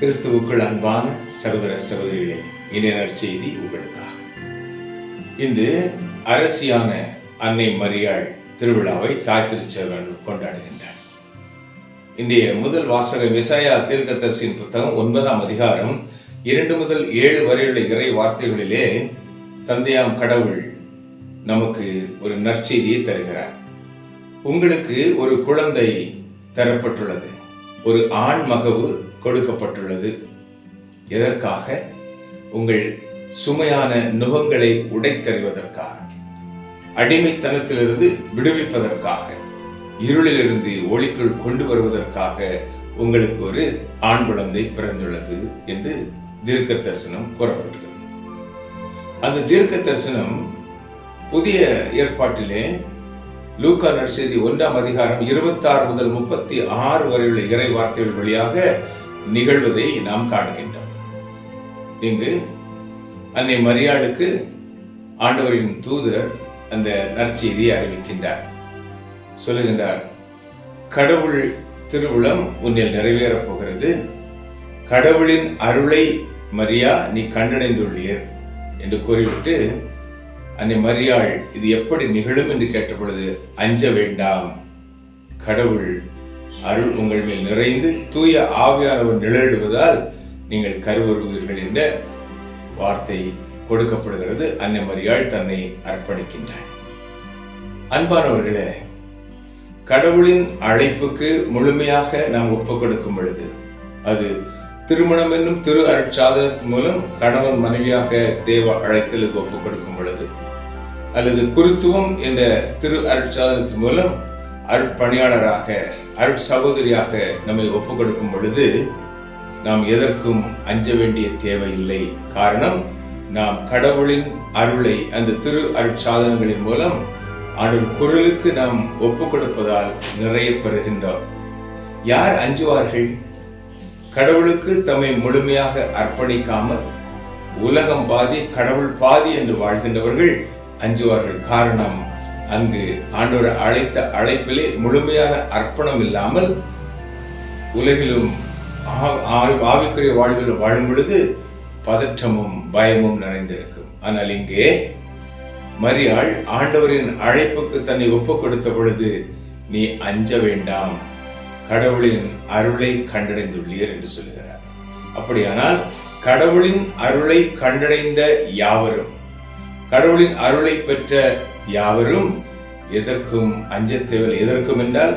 கிறிஸ்துவுக்குள் அன்பான சகோதர சகோதரிகளே, இனிய நற்செய்தி உங்களுக்காக. இன்று அரசியான அன்னை மரியாள் திருவிழாவை தாய் திருச்சபையினர் கொண்டாடுகின்றனர். இன்றைய முதல் வாசகம் எசாயா தீர்க்கதரிசியின் புத்தகம் 9ஆம் அதிகாரம் 2 முதல் 7 வரையுள்ள இறை வார்த்தைகளிலே தந்தையாம் கடவுள் நமக்கு ஒரு நற்செய்தியை தருகிறார். உங்களுக்கு ஒரு குழந்தை தரப்பட்டுள்ளது, ஒரு ஆண் மகவு கொடுக்கப்பட்டுள்ளது. எதற்காக? உங்கள் சுமையான நுகங்களை உடைத்தறிவதற்காக, அடிமைத்தனத்திலிருந்து விடுவிப்பதற்காக, இருளிலிருந்து ஒளிக்குள் கொண்டு வருவதற்காக உங்களுக்கு ஒரு ஆண் குழந்தை பிறந்துள்ளது என்று தீர்க்க தரிசனம் கூறப்பட்டுள்ளது. அந்த தீர்க்க தரிசனம் புதிய ஏற்பாட்டிலே லூக்கா நற்செய்தி 1ஆம் அதிகாரம் 26 முதல் 36 வரையுள்ள இறை வார்த்தைகள் வழியாக நிகழ்வதை நாம் காண்கின்றோம். இங்கு அன்னை மரியாளுக்கு ஆண்டவரின் தூதர் அந்த நற்செய்தியை அறிவிக்கின்றார். சொல்லுகின்றார், கடவுள் திருவுளம் உன்னில் நிறைவேறப் போகிறது, கடவுளின் அருளை மரியா நீ கண்டடைந்துள்ளீர் என்று கூறிவிட்டு அன்னை மரியாள் இது எப்படி நிகழும் என்று கேட்ட பொழுது, அஞ்ச வேண்டாம், கடவுள் அருள் உங்கள் மேல் நிறைந்து தூய ஆவியானவர் நிழலிடுவதால் நீங்கள் கருவுறுவீர்கள் என்ற வார்த்தை கொடுக்கப்படுகிறது. அன்னை மரியாள் தன்னை அர்ப்பணிக்கின்றார். அன்பானவர்களே, கடவுளின் அழைப்புக்கு முழுமையாக நாம் ஒப்புக் கொடுக்கும் பொழுது, அது திருமணம் என்னும் திரு அருட்சாதனத்தின் மூலம் கணவன் மனைவியாக தேவ அழைத்தலுக்கு ஒப்புக் கொடுக்கும் பொழுது, அல்லது குருத்துவம் என்ற திரு அருட்சாதனத்தின் மூலம் அருட்பணியாளராக அருட்சகோதரியாக நம்மை ஒப்புக் கொடுக்கும் பொழுது நாம் எதற்கும் அஞ்ச வேண்டிய தேவையில்லை. காரணம், நாம் கடவுளின் அருளை அந்த திரு அருட்சாதனங்களின் மூலம் ஆண்டவர் குரலுக்கு நாம் ஒப்புக் கொடுப்பதால் நிறைய பெறுகின்றோம். யார் அஞ்சுவார்கள்? கடவுளுக்கு தம்மை முழுமையாக அர்ப்பணிக்காமல் உலகம் பாதி கடவுள் பாதி என்று வாழ்கின்றவர்கள் அஞ்சுவார்கள். காரணம், அங்கு ஆண்டவர் அழைத்த அழைப்பிலே முழுமையான அர்ப்பணம் இல்லாமல் உலகிலும் ஆவிக்குரிய வாழ்வில் வாழும் பொழுது பதற்றமும் பயமும் நிறைந்திருக்கும். ஆனால் இங்கே மரியாள் ஆண்டவரின் அழைப்புக்கு தன்னை ஒப்புக் கொடுத்த பொழுது, நீ அஞ்ச வேண்டாம், கடவுளின் அருளை கண்டடைந்துள்ளீர் என்று சொல்கிறார். அப்படியானால் கடவுளின் அருளை கண்டடைந்த யாவரும், கடவுளின் அருளை பெற்ற யாவரும் எதற்கும் அஞ்ச தேவை. எதற்கும் என்றால்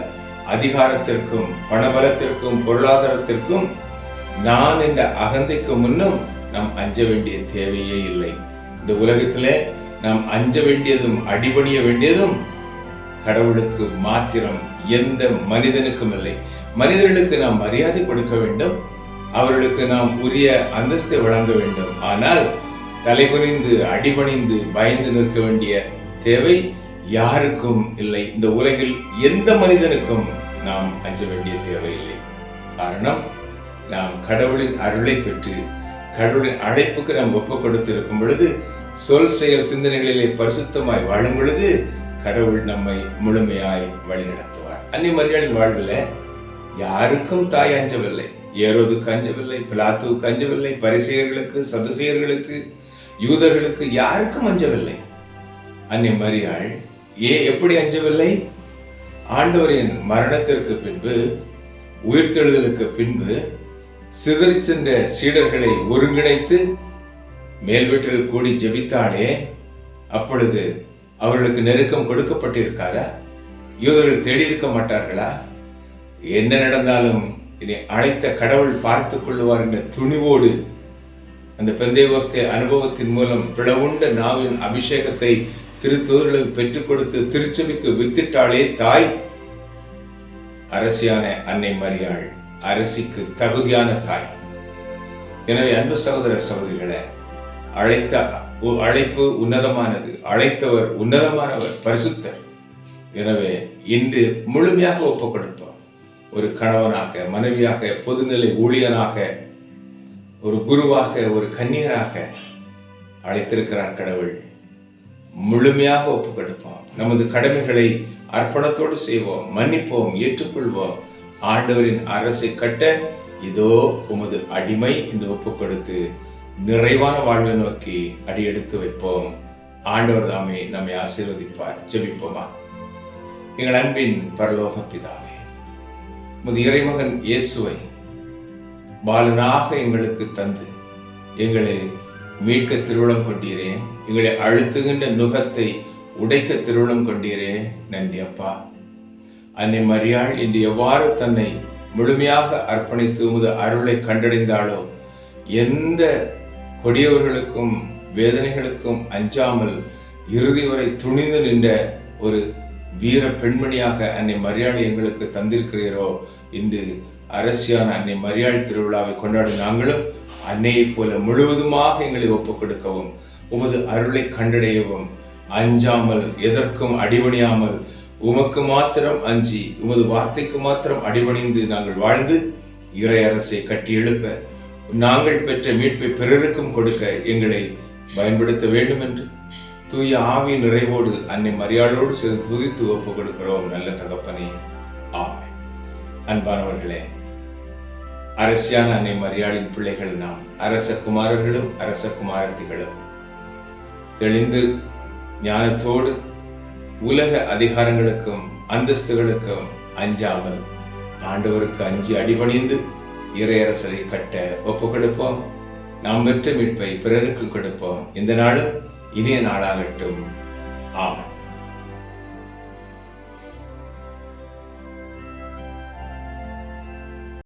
அதிகாரத்திற்கும் பணபலத்திற்கும் பொருளாதாரத்திற்கும் நான் என்ற அகந்தைக்கு முன்னும் நாம் அஞ்ச வேண்டிய தேவையே இல்லை. இந்த உலகத்திலே நாம் அஞ்ச வேண்டியதும் அடிபணிய வேண்டியதும் கடவுளுக்கு மாத்திரம், எந்த மனிதனுக்கும் இல்லை. மனிதர்களுக்கு நாம் மரியாதை கொடுக்க வேண்டும், அவர்களுக்கு நாம் உரிய அந்தஸ்தை வழங்க வேண்டும். ஆனால் தலைகுனிந்து அடிபணிந்து பயந்து நிற்க வேண்டிய தேவை யாருக்கும் இல்லை. இந்த உலகில் எந்த மனிதனுக்கும் நாம் அஞ்ச வேண்டிய தேவையில்லை. காரணம், நாம் கடவுளின் அருளை பெற்று கடவுளின் அழைப்புக்கு நாம் ஒப்புக் கொடுத்திருக்கும் பொழுது, சொல் செயல் சிந்தனைகளிலே பரிசுத்தமாய் வாழும் பொழுது கடவுள் நம்மை முழுமையாய் வழிநடத்துவார். அன்னை மரியாளின் வாழ்வில் யாருக்கும் தாய் அஞ்சவில்லை. ஏரோதுக்கு அஞ்சவில்லை, பிலாத்துவுக்கு அஞ்சவில்லை, பரிசேயர்களுக்கு, சதுசேயர்களுக்கு, யூதர்களுக்கு யாருக்கும் அஞ்சவில்லை. அன்னை மரியாள் எப்படி அஞ்சவில்லை? ஆண்டவரின் மரணத்திற்கு பின்பு, உயிர்த்தெழுதலுக்கு பின்பு சிதறி சென்ற சீடர்களை ஒருங்கிணைத்து மேல் வீட்டில் கூடி ஜெபித்தாளே, அப்பொழுது அவர்களுக்கு நெருக்கம் கொடுக்கப்பட்டிருக்காரா? யூதர்கள் தேடி இருக்க மாட்டார்களா? என்ன நடந்தாலும் இனி அழைத்த கடவுள் பார்த்துக் கொள்வார் என்ற துணிவோடு அந்த பெந்தேகோஸ்தே அனுபவத்தின் மூலம் பிளவுண்ட நாவின் அபிஷேகத்தை திருத்தூதர்களுக்கு பெற்றுக் கொடுத்து திருச்சபைக்கு வித்திட்டாளே தாய். அரசியான அன்னை மரியாள் அரசிக்கு தகுதியான தாய். எனவே அன்பு சகோதர சகோதரிகளே, அழைப்பு உன்னதமானது, அழைத்தவர் உன்னதமானவர், பரிசுத்தர். எனவே இன்று முழுமையாக ஒப்புக் கொடுப்போம். ஒரு கணவனாக, மனைவியாக, பொதுநிலை ஊழியனாக ஒரு குருவாக, ஒரு கன்னியராக அழைத்திருக்கிறார் கடவுள். முழுமையாக ஒப்புக் கொடுப்போம். நமது கடமைகளை அர்ப்பணத்தோடு செய்வோம், மன்னிப்போம், ஏற்றுக்கொள்வோம். ஆண்டவரின் அரசை கட்ட இதோ உமது அடிமை என்று ஒப்புக் கொடுத்து நிறைவான வாழ்வை நோக்கி அடியெடுத்து வைப்போம். ஆண்டவர் தாமே நம்மை ஆசீர்வதிப்பார். ஜெபிப்போமா. எங்கள் அன்பின் பரலோக பிதாவே, உமது இறைமகன் இயேசுவை பாலனாக எங்களுக்கு தந்து எங்களை மீட்க திருவுளம் கொண்டீரே, எங்களை அழுத்துகின்ற நுகத்தை உடைக்க திருவுளம் கொண்டீரே. நன்றி அப்பா. அன்னை மரியாள் இன்று எவ்வாறு தன்னை முழுமையாக அர்ப்பணித்து உமது அருளை கண்டடைந்தாளோ, எந்த கொடியவர்களுக்கும் வேதனைகளுக்கும் அஞ்சாமல் இறுதி வரை துணிந்து நின்ற ஒரு வீர பெண்மணியாக அன்னை மரியாள் எங்களுக்கு தந்திருக்கிறீரோ, இன்று அரசியான அன்னை மரியாள் திருவிழாவை கொண்டாடும் நாங்களும் அன்னையைப் போல முழுவதுமாக எங்களை ஒப்புக் கொடுக்கவும், உமது அருளை கண்டடையவும், அஞ்சாமல் எதற்கும் அடிபணியாமல் உமக்கு மாத்திரம் அஞ்சி உமது வார்த்தைக்கு மாத்திரம் அடிபணிந்து நாங்கள் வாழ்ந்து இறை அரசை கட்டி எழுப்ப, நாங்கள் பெற்ற மீட்பை பிறருக்கும் கொடுக்க எங்களை பயன்படுத்த வேண்டும் என்று தூய ஆவி நிறைவோடு அன்னை மரியாளோடு சேர்ந்து துதித்து ஒப்புக் கொடுக்கிறோம். நல்ல தகப்பனே, ஆமென். அன்பானவர்களே, அரசியான அன்னை மரியாளின் பிள்ளைகள் நாம், அரச குமாரர்களும் அரச குமாரத்திகளும் தெளிந்து ஞானத்தோடு உலக அதிகாரங்களுக்கும் அந்தஸ்துகளுக்கும் அஞ்சாமல் ஆண்டவருக்கு அஞ்சி அடிபணிந்து இறையரசரை கட்ட ஒப்புக் கொடுப்போம். நாம் பெற்ற மீட்பை பிறருக்கு கொடுப்போம். இந்த நாளும் இனிய நாளாகட்டும். ஆமென்.